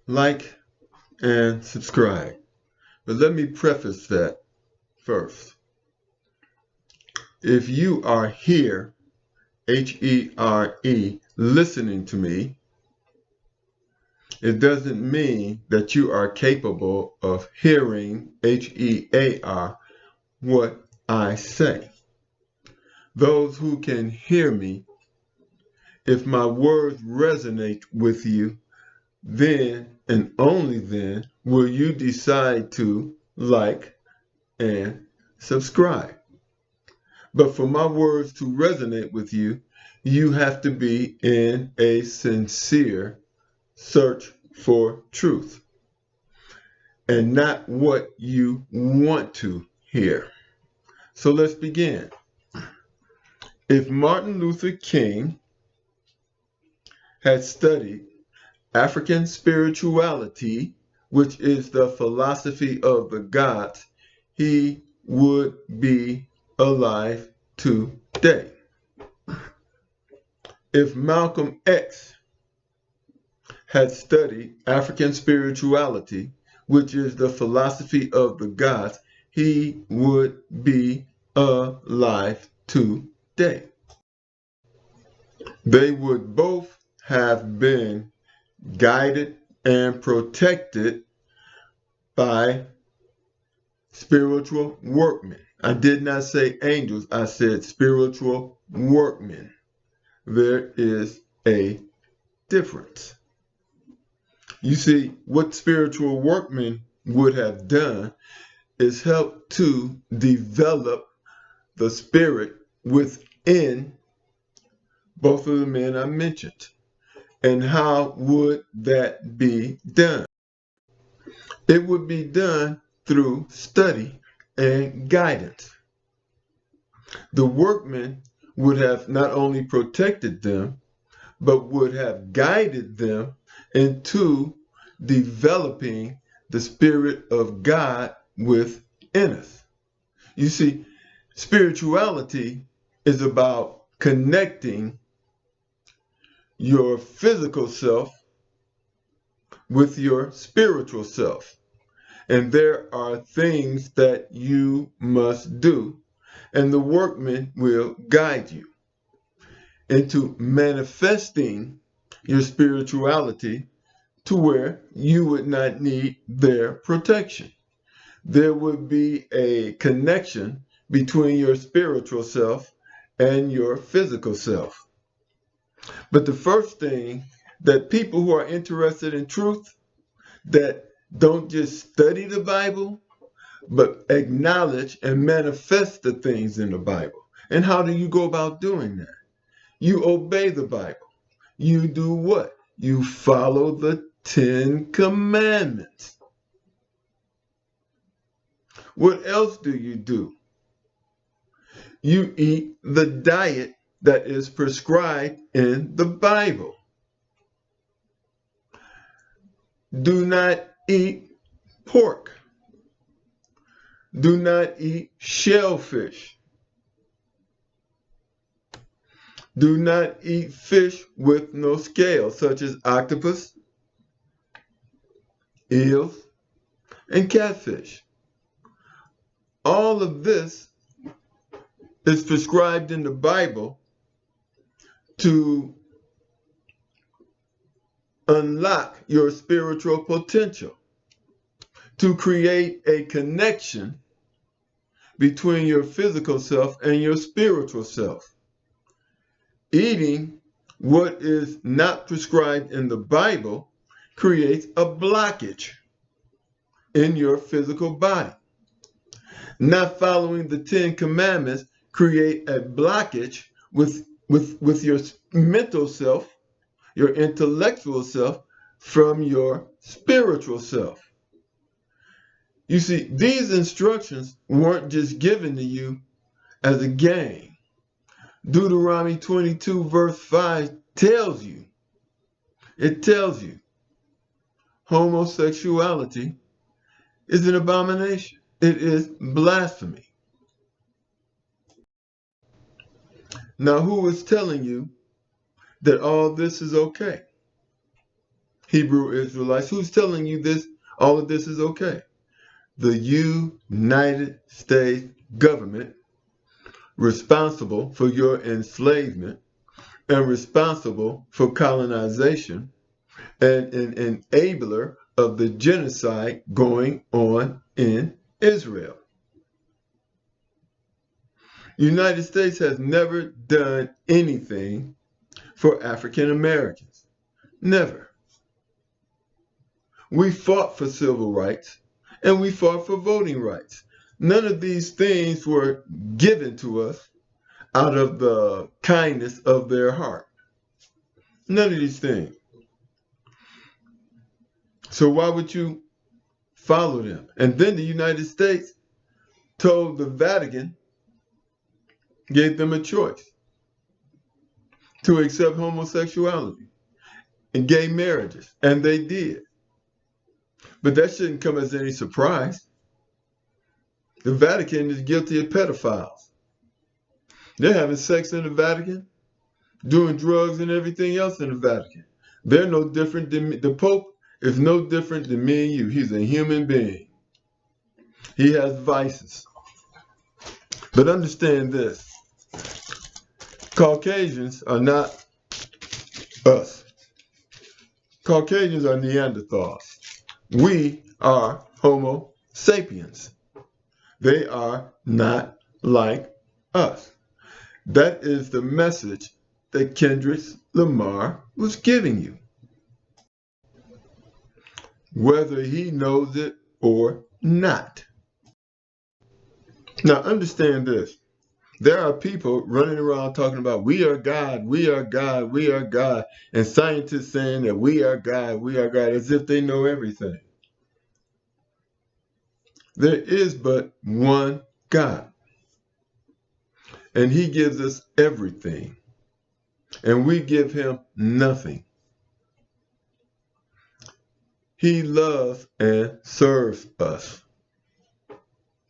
like, and subscribe. But let me preface that first. If you are here, H-E-R-E, listening to me, it doesn't mean that you are capable of hearing, H-E-A-R, what I say. Those who can hear me, if my words resonate with you, then and only then will you decide to like and subscribe. But for my words to resonate with you, you have to be in a sincere search for truth and not what you want to hear. So let's begin. If Martin Luther King had studied African spirituality, which is the philosophy of the gods, he would be alive today. If Malcolm X had studied African spirituality, which is the philosophy of the gods, he would be alive today. They would both have been guided and protected by spiritual workmen. I did not say angels, I said spiritual workmen. There is a difference. You see, what spiritual workmen would have done is help to develop the spirit within both of the men I mentioned. And how would that be done? It would be done through study and guidance. The workmen would have not only protected them, but would have guided them into developing the Spirit of God within us. You see, spirituality is about connecting your physical self with your spiritual self. And there are things that you must do, and the workmen will guide you into manifesting your spirituality to where you would not need their protection. There would be a connection between your spiritual self and your physical self. But the first thing that people who are interested in truth, that don't just study the Bible, but acknowledge and manifest the things in the Bible. And how do you go about doing that? You obey the Bible. You do what? You follow the 10 Commandments. What else do? You eat the diet that is prescribed in the Bible. Do not eat pork. Do not eat shellfish. Do not eat fish with no scales, such as octopus, eels, and catfish. All of this is prescribed in the Bible to unlock your spiritual potential, to create a connection between your physical self and your spiritual self. Eating what is not prescribed in the Bible creates a blockage in your physical body. Not following the 10 Commandments create a blockage with your mental self, your intellectual self, from your spiritual self. You see, these instructions weren't just given to you as a game. Deuteronomy 22 verse 5 tells you, homosexuality is an abomination. It is blasphemy. Now, who is telling you that all this is okay? Hebrew Israelites. Who's telling you this? All of this is okay. The United States government, responsible for your enslavement and responsible for colonization and an enabler of the genocide going on in Israel. United States has never done anything for African Americans. Never. We fought for civil rights and we fought for voting rights. None of these things were given to us out of the kindness of their heart. None of these things. So why would you follow them? And then the United States told the Vatican, gave them a choice to accept homosexuality and gay marriages, and they did. But that shouldn't come as any surprise. The Vatican is guilty of pedophiles. They're having sex in the Vatican, doing drugs and everything else in the Vatican. They're no different than me. The Pope is no different than me and you. He's a human being. He has vices. But understand this. Caucasians are not us. Caucasians are Neanderthals. We are Homo sapiens. They are not like us. That is the message that Kendrick Lamar was giving you, whether he knows it or not. Now understand this. There are people running around talking about we are God, we are God, we are God, and scientists saying that we are God, as if they know everything. There is but one God, and he gives us everything, and we give him nothing. He loves and serves us.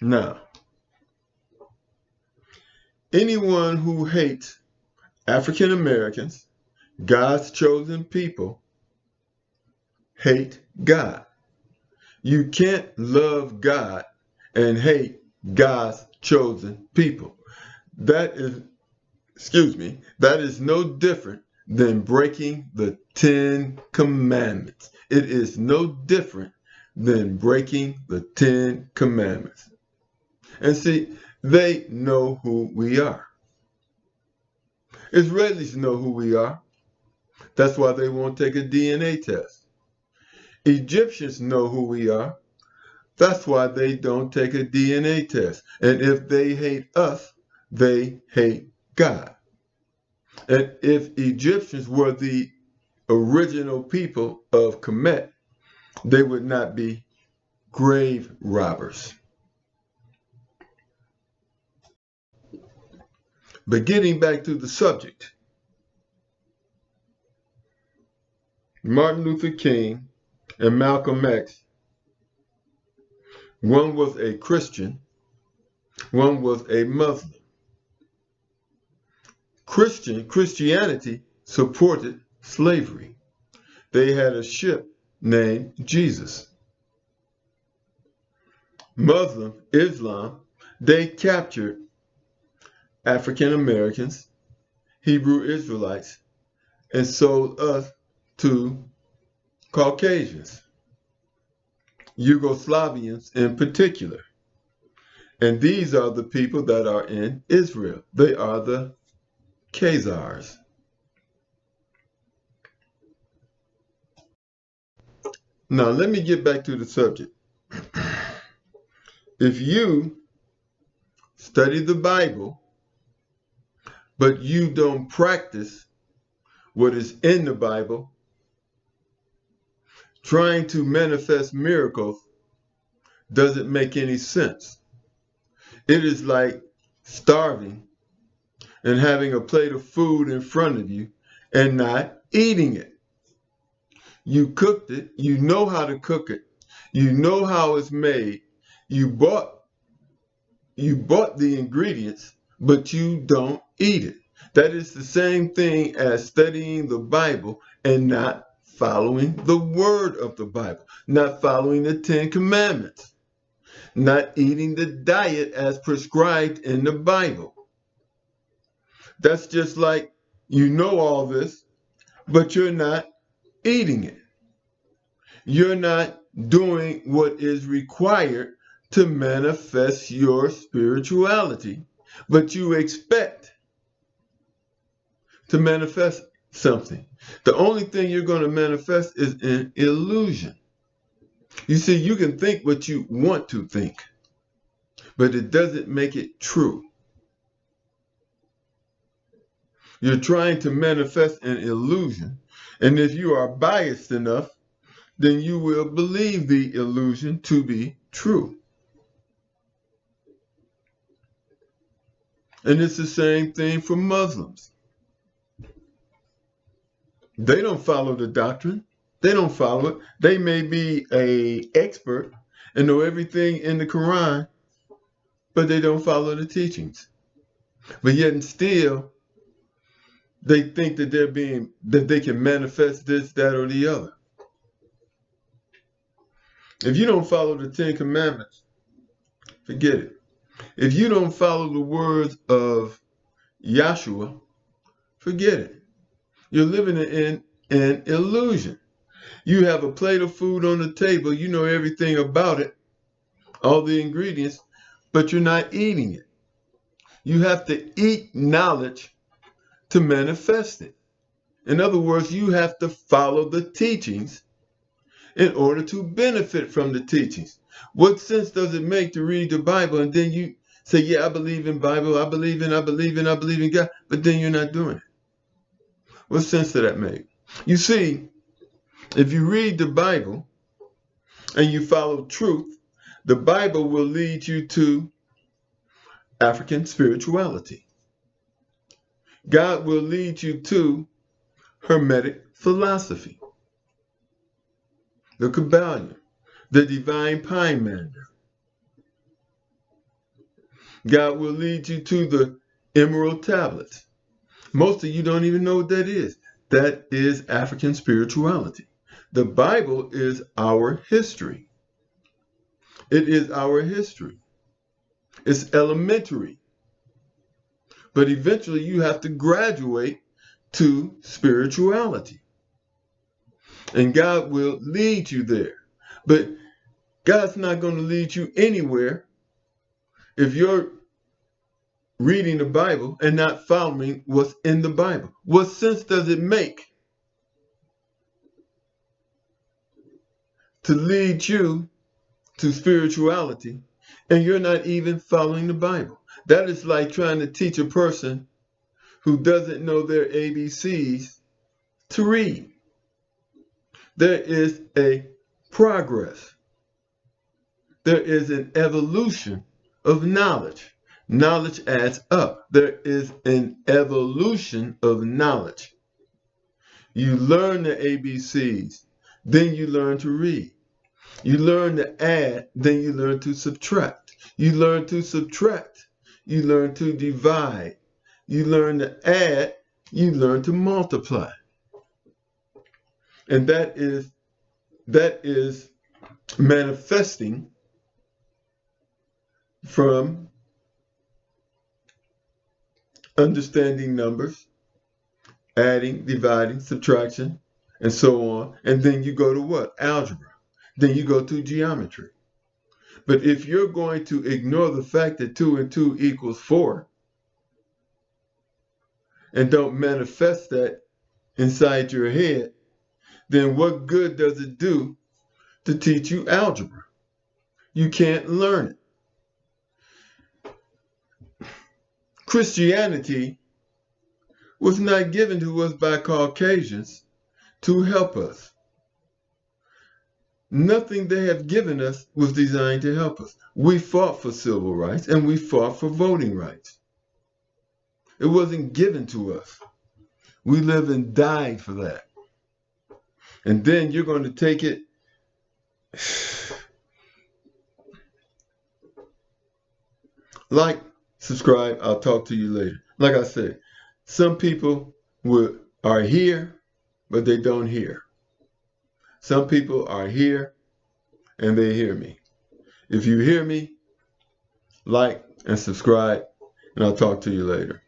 Now, anyone who hates African Americans, God's chosen people, hate God. You can't love God and hate God's chosen people. That is no different than breaking the Ten Commandments. It is no different than breaking the Ten Commandments. And see, they know who we are. Israelis know who we are. That's why they won't take a DNA test. Egyptians know who we are. That's why they don't take a DNA test. And if they hate us, they hate God. And if Egyptians were the original people of Kemet, they would not be grave robbers. But getting back to the subject, Martin Luther King and Malcolm X, one was a Christian, one was a Muslim. Christianity supported slavery. They had a ship named Jesus. Islam, they captured African Americans, Hebrew Israelites, and sold us to Caucasians, Yugoslavians in particular. And these are the people that are in Israel. They are the Khazars. Now, let me get back to the subject. If you study the Bible, but you don't practice what is in the Bible, trying to manifest miracles doesn't make any sense. It is like starving and having a plate of food in front of you and not eating it. You cooked it, you know how to cook it, you know how it's made, you bought the ingredients, but you don't eat it. That is the same thing as studying the Bible and not following the word of the Bible, not following the Ten Commandments, not eating the diet as prescribed in the Bible. That's just like you know all this, but you're not eating it. You're not doing what is required to manifest your spirituality, but you expect to manifest something. The only thing you're going to manifest is an illusion. You see, you can think what you want to think, but it doesn't make it true. You're trying to manifest an illusion, and if you are biased enough, then you will believe the illusion to be true. And it's the same thing for Muslims. They don't follow the doctrine. They don't follow it. They may be an expert and know everything in the Quran, but they don't follow the teachings. But yet and still, they think that they can manifest this, that, or the other. If you don't follow the Ten Commandments, forget it. If you don't follow the words of Yahuwah, forget it. You're living in an illusion. You have a plate of food on the table, you know everything about it, all the ingredients, but you're not eating it. You have to eat knowledge to manifest it. In other words, you have to follow the teachings in order to benefit from the teachings. What sense does it make to read the Bible and then you say, yeah, I believe in Bible, I believe in God, but then you're not doing it? What sense does that make? You see, if you read the Bible and you follow truth, the Bible will lead you to African spirituality. God will lead you to Hermetic philosophy, the Kabbalion, the divine pine mander. God will lead you to the emerald tablets. Most of you don't even know what that is. That is African spirituality. The Bible is our history. It is our history. It's elementary. But eventually you have to graduate to spirituality. And God will lead you there. But God's not going to lead you anywhere if you're reading the Bible and not following what's in the Bible. What sense does it make to lead you to spirituality and you're not even following the Bible? That is like trying to teach a person who doesn't know their ABCs to read. There is a progress. There is an evolution of knowledge. Knowledge adds up. There is an evolution of knowledge. You learn the ABCs, then you learn to read. You learn to add, then you learn to subtract. You learn to subtract, you learn to divide. You learn to add, you learn to multiply. And that is manifesting from understanding numbers, adding, dividing, subtraction, and so on. And then you go to what? Algebra. Then you go to geometry. But if you're going to ignore the fact that 2 and 2 equals 4 and don't manifest that inside your head, then what good does it do to teach you algebra? You can't learn it. Christianity was not given to us by Caucasians to help us. Nothing they have given us was designed to help us. We fought for civil rights and we fought for voting rights. It wasn't given to us. We lived and died for that. And then you're going to take it. Like, subscribe, I'll talk to you later. Like I said, some people are here, but they don't hear. Some people are here and they hear me. If you hear me, like and subscribe, and I'll talk to you later.